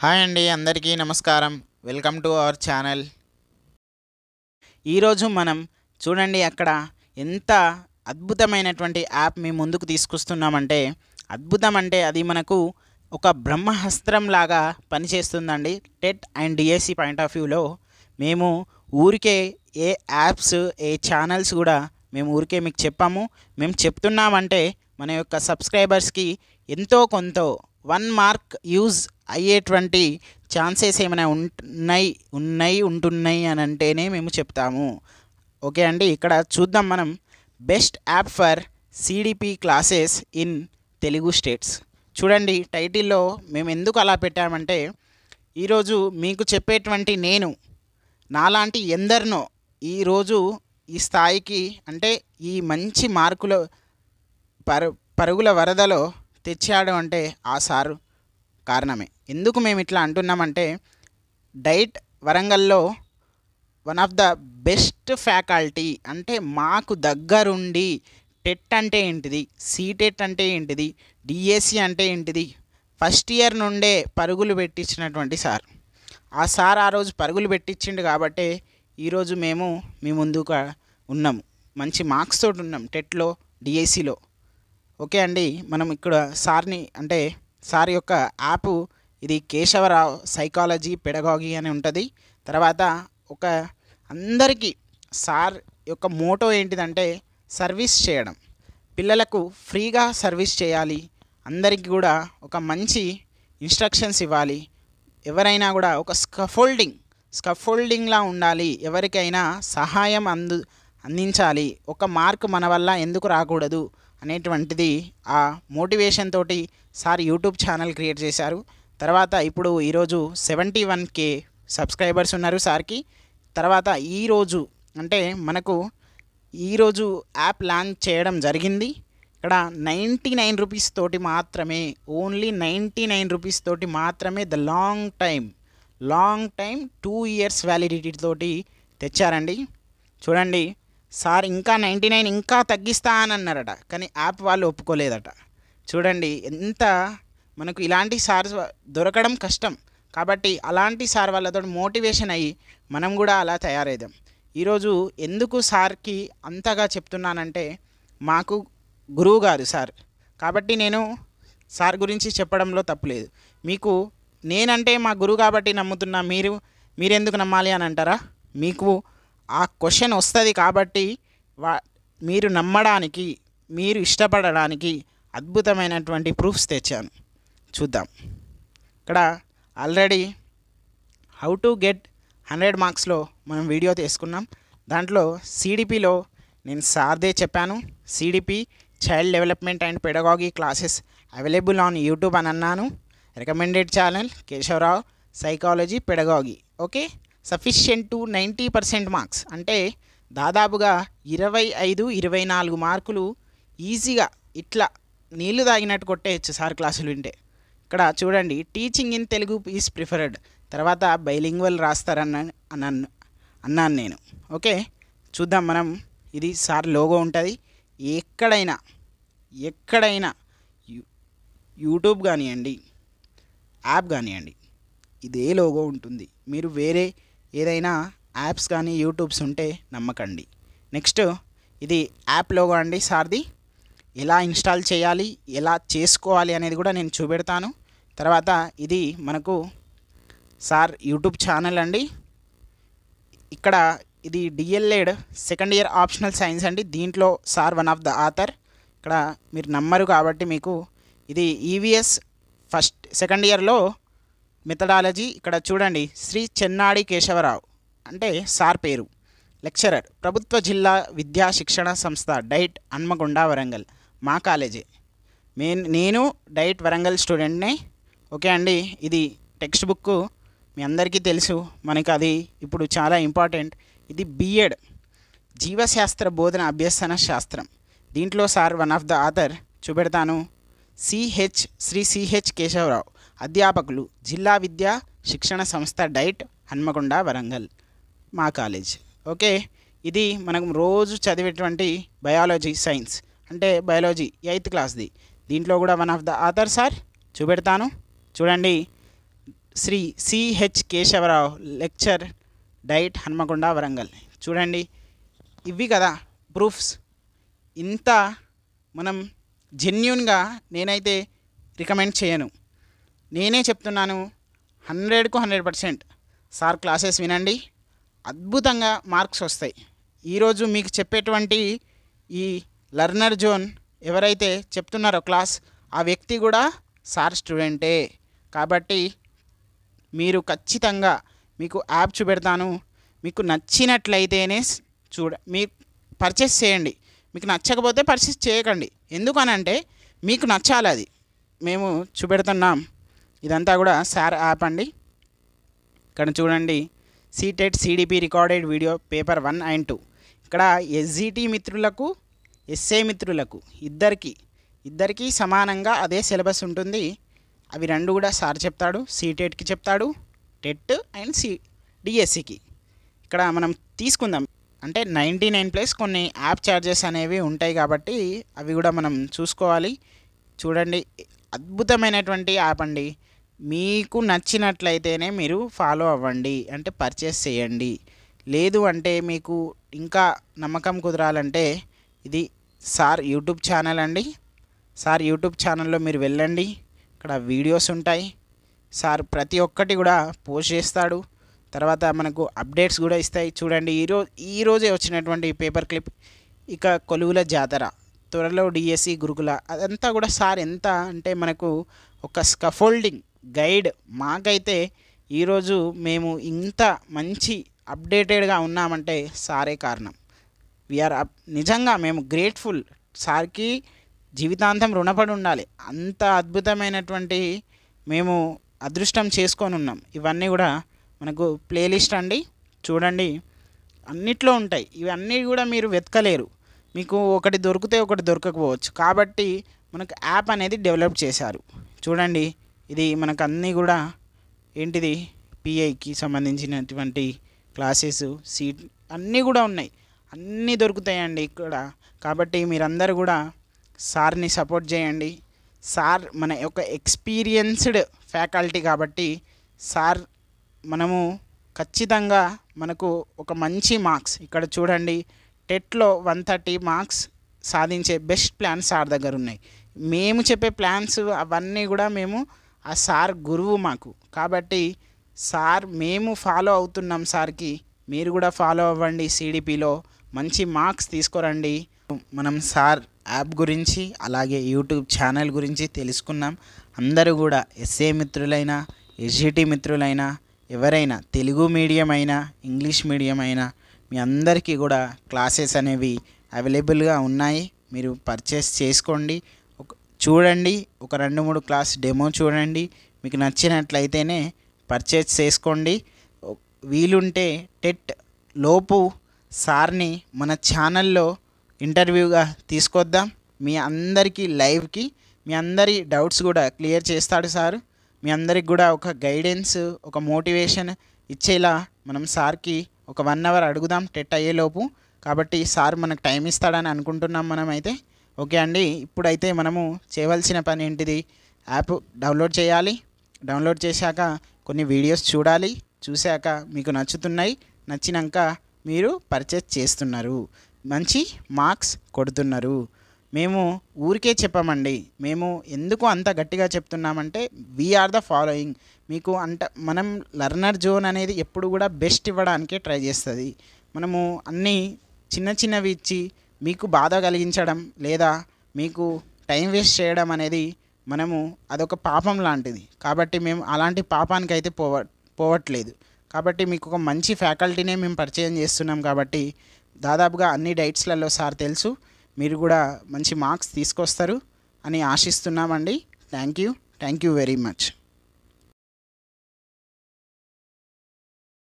Hi అండి, అందరికీ నమస్కారం. Welcome to our channel. ఈరోజు మనం చూడండి అక్కడ ఎంత అద్భుతమైనటువంటి యాప్ మీ ముందుకు తీసుకొస్తున్నామంటే, అద్భుతం అంటే అది మనకు ఒక బ్రహ్మాస్త్రం లాగా పనిచేస్తుందండి. TET and DSC point of వ్యూలో మేము ఊరికే ఏ యాప్స్ ఏ ఛానల్స్ కూడా మేము ఊరికే మీకు చెప్పాము. మేము చెప్తున్నామంటే మన యొక్క సబ్స్క్రైబర్స్కి ఎంతో కొంత 1 మార్క్ యూజ్ అయ్యేటువంటి ఛాన్సెస్ ఏమైనా ఉంటున్నాయి అని అంటేనే మేము చెప్తాము. ఓకే అండి, ఇక్కడ చూద్దాం మనం. Best app for CDP classes in Telugu states. చూడండి టైటిల్లో మేము ఎందుకు అలా పెట్టామంటే, ఈరోజు మీకు చెప్పేటువంటి నేను నాలాంటి ఎందరినో ఈరోజు ఈ స్థాయికి అంటే ఈ మంచి మార్కుల పరుగుల వరదలో తెచ్చాడు అంటే ఆ సారు కారణమే. ఎందుకు మేము ఇట్లా అంటున్నామంటే, డైట్ వరంగల్లో one of the best faculty అంటే మాకు దగ్గరుండి టెట్ అంటే ఏంటిది, సీటెట్ అంటే ఏంటిది, డిఎస్సి అంటే ఏంటిది ఫస్ట్ ఇయర్ నుండే పరుగులు పెట్టించినటువంటి సార్. ఆ సార్ ఆ రోజు పరుగులు పెట్టించిండు కాబట్టే ఈరోజు మేము మీ ముందుగా ఉన్నాము. మంచి మార్క్స్ తోటి ఉన్నాం టెట్లో, డిఎస్సిలో. ఓకే అండి, మనం ఇక్కడ సార్ని అంటే సార్ యొక్క యాప్ ఇది కేశవరావు సైకాలజీ పెడగాగి అని ఉంటుంది. తర్వాత ఒక అందరికీ సార్ యొక్క మోటో ఏంటిదంటే సర్వీస్ చేయడం, పిల్లలకు ఫ్రీగా సర్వీస్ చేయాలి, అందరికీ కూడా ఒక మంచి ఇన్స్ట్రక్షన్స్ ఇవ్వాలి, ఎవరైనా కూడా ఒక స్కఫోల్డింగ్లా ఉండాలి, ఎవరికైనా సహాయం అందించాలి, ఒక మార్క్ మన వల్ల ఎందుకు రాకూడదు అనేటువంటిది ఆ మోటివేషన్ తోటి సార్ యూట్యూబ్ ఛానల్ క్రియేట్ చేశారు. తర్వాత ఇప్పుడు ఈరోజు 71K సబ్స్క్రైబర్స్ ఉన్నారు సార్కి. తర్వాత ఈరోజు అంటే మనకు ఈరోజు యాప్ లాంచ్ చేయడం జరిగింది. ఇక్కడ 99 రూపీస్ తోటి మాత్రమే, ఓన్లీ 99 రూపీస్ తోటి మాత్రమే the long time 2 years validity తోటి తెచ్చారండి. చూడండి సార్ ఇంకా 99 ఇంకా తగ్గిస్తా అని అన్నారట, కానీ యాప్ వాళ్ళు ఒప్పుకోలేదట. చూడండి ఎంత మనకు ఇలాంటి సార్ దొరకడం కష్టం. కాబట్టి అలాంటి సార్ వాళ్ళతో మోటివేషన్ అయ్యి మనం కూడా అలా తయారైదాం. ఈరోజు ఎందుకు సార్కి అంతగా చెప్తున్నానంటే, మాకు గురువు గారు సార్, కాబట్టి నేను సార్ గురించి చెప్పడంలో తప్పులేదు. మీకు నేనంటే మా గురువు కాబట్టి నమ్ముతున్నా, మీరెందుకు నమ్మాలి అని అంటారా? మీకు ఆ క్వశ్చన్ వస్తుంది కాబట్టి మీరు నమ్మడానికి, మీరు ఇష్టపడడానికి అద్భుతమైనటువంటి ప్రూఫ్స్ తెచ్చాను. చూద్దాం. ఇక్కడ ఆల్రెడీ హౌ టు గెట్ 100 మార్క్స్లో మనం వీడియో తీసుకున్నాం. దాంట్లో సిడిపిలో నేను సార్దే చెప్పాను. CDP child development and pedagogy classes available on YouTube అని అన్నాను. Recommended channel Keshavarao psychology pedagogy. Okay, sufficient to 90% marks అంటే దాదాపుగా 25-24 మార్కులు ఈజీగా ఇట్లా నీళ్లు తాగినట్టు కొట్టేయచ్చు సార్ క్లాసులు వింటే. ఇక్కడ చూడండి, teaching in Telugu is preferred, తర్వాత బైలింగ్వల్ అన్నాను నేను. ఓకే, చూద్దాం మనం. ఇది సార్ లోగో ఉంటుంది. ఎక్కడైనా యూట్యూబ్ కానివ్వండి, యాప్ కానివ్వండి, ఇదే లోగో ఉంటుంది. మీరు వేరే ఏదైనా యాప్స్ కానీ యూట్యూబ్స్ ఉంటే నమ్మకండి. నెక్స్ట్ ఇది యాప్ లోగో అండి సార్ది. ఎలా ఇన్స్టాల్ చేయాలి, ఎలా చేసుకోవాలి అనేది కూడా నేను చూపెడతాను. తర్వాత ఇది మనకు సార్ యూట్యూబ్ ఛానల్ అండి. ఇక్కడ ఇది DElEd second year optional science అండి. దీంట్లో sir one of the author. ఇక్కడ మీరు నమ్మరు కాబట్టి మీకు ఇది ఈవీఎస్ సెకండ్ ఇయర్లో మెథడాలజీ. ఇక్కడ చూడండి, శ్రీ చెన్నాడి కేశవరావు అంటే సార్ పేరు, లెక్చరర్, ప్రభుత్వ జిల్లా విద్యా శిక్షణ సంస్థ డైట్ హన్మకొండ వరంగల్, మా కాలేజీ. నేను డైట్ వరంగల్ స్టూడెంట్నే. ఓకే అండి, ఇది టెక్స్ట్ బుక్ మీ అందరికీ తెలుసు, మనకి అది ఇప్పుడు చాలా ఇంపార్టెంట్. ఇది బిఎడ్ జీవశాస్త్ర బోధన అభ్యసన శాస్త్రం. దీంట్లో sir one of the author చూపెడతాను. శ్రీ సిహెచ్ కేశవరావు, అధ్యాపకులు, జిల్లా విద్యా శిక్షణ సంస్థ డైట్ హన్మకొండ వరంగల్, మా కాలేజ్. ఓకే, ఇది మనం రోజు చదివేటువంటి బయాలజీ సైన్స్ అంటే బయాలజీ 8th క్లాస్ది. దీంట్లో కూడా one of the author sir చూపెడతాను. చూడండి, Shri CH Keshavarao, lecture, DIET, Hanamkonda, Warangal. చూడండి, ఇవి కదా ప్రూఫ్స్. ఇంత మనం జెన్యూన్గా నేనైతే రికమెండ్ చేయను. నేనే చెప్తున్నాను, 100కు 100% సార్ క్లాసెస్ వినండి, అద్భుతంగా మార్క్స్ వస్తాయి. ఈరోజు మీకు చెప్పేటువంటి ఈ లర్నర్ జోన్ ఎవరైతే చెప్తున్నారో క్లాస్, ఆ వ్యక్తి కూడా సార్ స్టూడెంటే. కాబట్టి మీరు ఖచ్చితంగా, మీకు యాప్ చూపెడతాను, మీకు నచ్చినట్లయితేనే మీరు పర్చేస్ చేయండి. మీకు నచ్చకపోతే పర్చేస్ చేయకండి. ఎందుకనంటే మీకు నచ్చాలి, అది మేము చూపెడుతున్నాం. ఇదంతా కూడా సార్ యాప్ అండి. ఇక్కడ చూడండి, CTET CDP recorded video paper 1 and 2. ఇక్కడ ఎస్జిటి మిత్రులకు, ఎస్ఏ మిత్రులకు ఇద్దరికి సమానంగా అదే సిలబస్ ఉంటుంది. అవి రెండు కూడా సార్ చెప్తాడు. సీటెట్కి చెప్తాడు, టెట్ అండ్ డిఎస్సికి. ఇక్కడ మనం తీసుకుందాం అంటే 99+ కొన్ని యాప్ ఛార్జెస్ అనేవి ఉంటాయి కాబట్టి అవి కూడా మనం చూసుకోవాలి. చూడండి, అద్భుతమైనటువంటి యాప్ అండి. మీకు నచ్చినట్లయితేనే మీరు ఫాలో అవ్వండి, అంటే పర్చేస్ చేయండి. లేదు అంటే మీకు ఇంకా నమ్మకం కుదరాలంటే ఇది సార్ యూట్యూబ్ ఛానల్ అండి. సార్ యూట్యూబ్ ఛానల్లో మీరు వెళ్ళండి, ఇక్కడ వీడియోస్ ఉంటాయి. సార్ ప్రతి ఒక్కటి కూడా పోస్ట్ చేస్తాడు. తర్వాత మనకు అప్డేట్స్ కూడా ఇస్తాయి. చూడండి, ఈరోజే వచ్చినటువంటి పేపర్ క్లిప్. ఇక కొలువుల జాతర, త్వరలో డిఎస్సి, గురుకుల, అదంతా కూడా సార్ ఎంత అంటే మనకు ఒక స్కఫోల్డింగ్ గైడ్. మాకైతే ఈరోజు మేము ఇంత మంచి అప్డేటెడ్గా ఉన్నామంటే సారే కారణం. వీఆర్ నిజంగా మేము గ్రేట్ఫుల్. సార్కి జీవితాంతం రుణపడి ఉండాలి. అంత అద్భుతమైనటువంటి మేము అదృష్టం చేసుకొని ఉన్నాం. ఇవన్నీ కూడా మనకు ప్లేలిస్ట్ అండి. చూడండి, అన్నిట్లో ఉంటాయి. ఇవన్నీ కూడా మీరు వెతకలేరు. మీకు ఒకటి దొరికితే ఒకటి దొరకకపోవచ్చు. కాబట్టి మనకు యాప్ అనేది డెవలప్ చేశారు. చూడండి, ఇది మనకు అన్నీ కూడా ఏంటిది, పిఐకి సంబంధించినటువంటి క్లాసెస్, సీట్ అన్నీ కూడా ఉన్నాయి. అన్నీ దొరుకుతాయండి ఇక్కడ. కాబట్టి మీరందరూ కూడా సార్ని సపోర్ట్ చేయండి. సార్ మన యొక్క ఎక్స్పీరియన్స్డ్ ఫ్యాకల్టీ కాబట్టి సార్ మనము ఖచ్చితంగా మనకు ఒక మంచి మార్క్స్, ఇక్కడ చూడండి, టెట్లో 130 మార్క్స్ సాధించే బెస్ట్ ప్లాన్స్ సార్ దగ్గర ఉన్నాయి. మేము చెప్పే ప్లాన్స్ అవన్నీ కూడా మేము ఆ సార్ గురువు మాకు. కాబట్టి సార్ మేము ఫాలో అవుతున్నాం సార్కి, మీరు కూడా ఫాలో అవ్వండి. సిడిపిలో మంచి మార్క్స్ తీసుకురండి. మనం సార్ యాప్ గురించి అలాగే యూట్యూబ్ ఛానల్ గురించి తెలుసుకున్నాం. అందరూ కూడా ఎస్ఏ మిత్రులైనా, ఎస్జిటి మిత్రులైనా, ఎవరైనా తెలుగు మీడియం అయినా, ఇంగ్లీష్ మీడియం అయినా, మీ అందరికీ కూడా క్లాసెస్ అనేవి అవైలబుల్గా ఉన్నాయి. మీరు పర్చేస్ చేసుకోండి, చూడండి, ఒక 2-3 క్లాస్ డెమో చూడండి. మీకు నచ్చినట్లయితేనే పర్చేస్ చేసుకోండి. వీలుంటే టెట్ లోపు సార్ని మన ఛానల్లో ఇంటర్వ్యూగా తీసుకొద్దాం. మీ అందరికీ లైవ్కి మీ అందరి డౌట్స్ కూడా క్లియర్ చేస్తాడు సార్. మీ అందరికి కూడా ఒక గైడెన్స్, ఒక మోటివేషన్ ఇచ్చేలా మనం సార్కి ఒక 1 hour అడుగుదాం టెట్ అయ్యేలోపు. కాబట్టి సార్ మనకు టైం ఇస్తాడని అనుకుంటున్నాం మనమైతే. ఓకే అండి, ఇప్పుడైతే మనము చేయవలసిన పని ఏంటిది, యాప్ డౌన్లోడ్ చేయాలి. డౌన్లోడ్ చేశాక కొన్ని వీడియోస్ చూడాలి. చూశాక మీకు నచ్చినాక మీరు పర్చేస్ చేస్తున్నారు, మంచి మార్క్స్ కొడుతున్నారు. మేము ఊరికే చెప్పమండి. మేము ఎందుకు అంత గట్టిగా చెప్తున్నామంటే వీఆర్ ద ఫాలోయింగ్. మీకు మనం లర్నర్ జోన్ అనేది ఎప్పుడు కూడా బెస్ట్ ఇవ్వడానికే ట్రై చేస్తుంది. మనము అన్నీ చిన్నవి ఇచ్చి మీకు బాధ కలిగించడం లేదా మీకు టైం వేస్ట్ చేయడం అనేది అదొక పాపం లాంటిది. కాబట్టి మేము అలాంటి పాపానికి అయితే పోవట్లేదు. కాబట్టి మీకు ఒక మంచి ఫ్యాకల్టీనే మేము పరిచయం చేస్తున్నాం. కాబట్టి దాదాపుగా అన్ని డైట్స్లలో సార్ తెలుసు, మీరు కూడా మంచి మార్క్స్ తీసుకొస్తారు అని ఆశిస్తున్నామండి. Thank you very much.